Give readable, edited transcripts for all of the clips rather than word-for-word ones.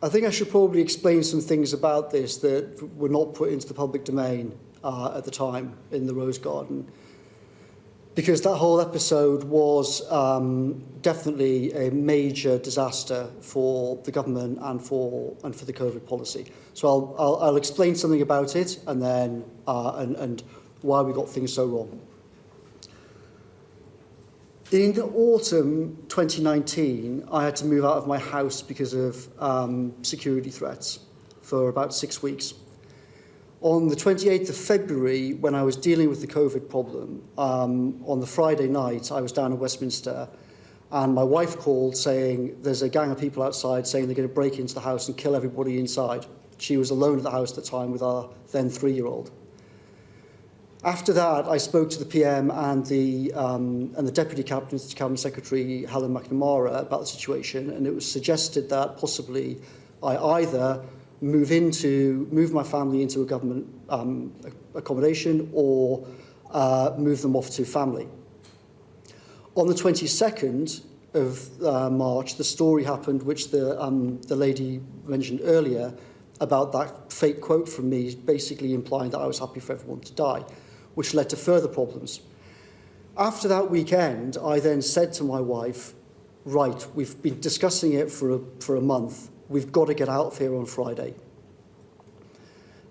I think I should probably explain some things about this that were not put into the public domain at the time in the Rose Garden, because that whole episode was definitely a major disaster for the government and for the COVID policy. So I'll explain something about it and then and why we got things so wrong. In the autumn 2019, I had to move out of my house because of security threats for about 6 weeks. On the 28th of February, when I was dealing with the COVID problem, on the Friday night, I was down in Westminster, and my wife called saying there's a gang of people outside saying they're going to break into the house and kill everybody inside. She was alone at the house at the time with our then 3-year-old. After that, I spoke to the PM and the Deputy Cabinet Secretary, Helen McNamara, about the situation, and it was suggested that possibly I either move my family into a government accommodation or move them off to family. On the 22nd of March, the story happened, which the lady mentioned earlier, about that fake quote from me, basically implying that I was happy for everyone to die, which led to further problems. After that weekend, I then said to my wife, right, we've been discussing it for a month. We've got to get out of here on Friday.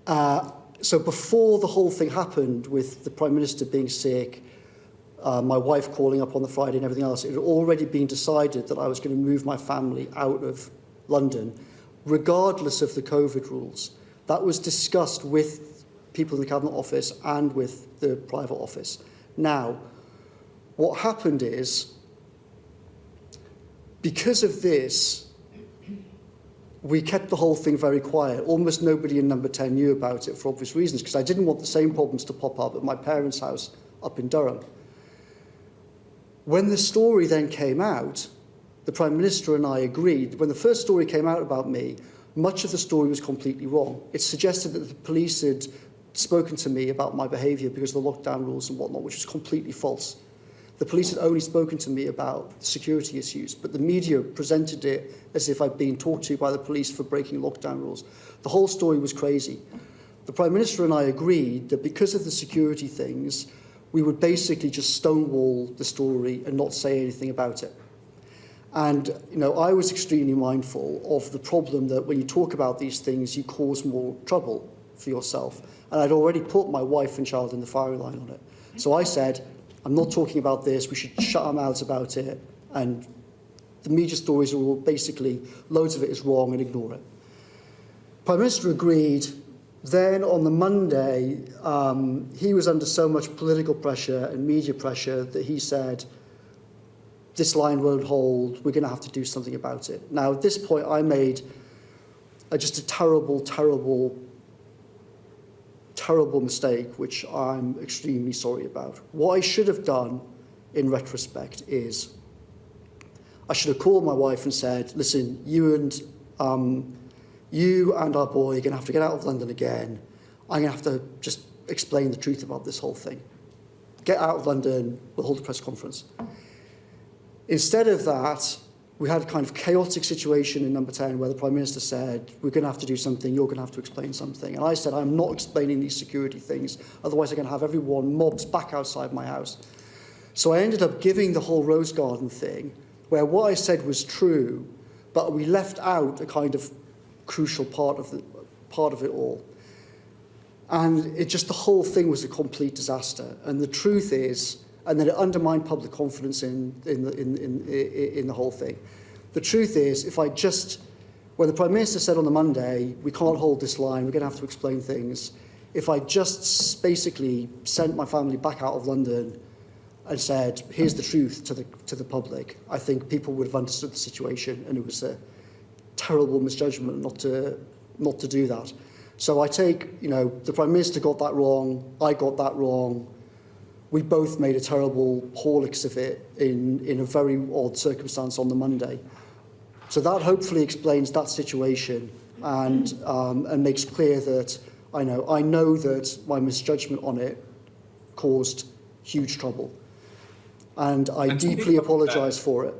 So before the whole thing happened with the Prime Minister being sick, my wife calling up on the Friday and everything else, it had already been decided that I was going to move my family out of London, regardless of the COVID rules. That was discussed with people in the Cabinet Office and with the private office. Now, what happened is, because of this, we kept the whole thing very quiet. Almost nobody in Number 10 knew about it for obvious reasons, because I didn't want the same problems to pop up at my parents' house up in Durham. When the story then came out, the Prime Minister and I agreed, when the first story came out about me, much of the story was completely wrong. It suggested that the police had spoken to me about my behaviour because of the lockdown rules and whatnot, which was completely false. The police had only spoken to me about security issues, but the media presented it as if I'd been talked to by the police for breaking lockdown rules. The whole story was crazy. The Prime Minister and I agreed that because of the security things, we would basically just stonewall the story and not say anything about it. And, you know, I was extremely mindful of the problem that when you talk about these things, you cause more trouble for yourself. And I'd already put my wife and child in the firing line on it. So I said, I'm not talking about this, we should shut our mouths about it, and the media stories are all basically, loads of it is wrong, and ignore it. Prime Minister agreed. Then on the Monday, he was under so much political pressure and media pressure that he said, this line won't hold, we're going to have to do something about it. Now, at this point, I made just a terrible, terrible, terrible mistake, which I'm extremely sorry about. What I should have done, in retrospect, is I should have called my wife and said, listen, you and our boy are going to have to get out of London again. I'm going to have to just explain the truth about this whole thing. Get out of London, we'll hold a press conference. Instead of that, we had a kind of chaotic situation in Number 10 where the Prime Minister said, we're going to have to do something, you're going to have to explain something. And I said, I'm not explaining these security things, otherwise I'm going to have everyone mobs back outside my house. So I ended up giving the whole Rose Garden thing, where what I said was true, but we left out a kind of crucial part of it all. And it just, the whole thing was a complete disaster. And the truth is, and then it undermined public confidence in the whole thing. The truth is, if I just, when the Prime Minister said on the Monday, we can't hold this line, we're going to have to explain things, if I just basically sent my family back out of London and said, here's the truth to the public, I think people would have understood the situation, and it was a terrible misjudgment not to do that. So I take, you know, the Prime Minister got that wrong, I got that wrong. We both made a terrible horlicks of it in a very odd circumstance on the Monday. So that hopefully explains that situation and makes clear that I know that my misjudgment on it caused huge trouble. And I deeply apologise for it.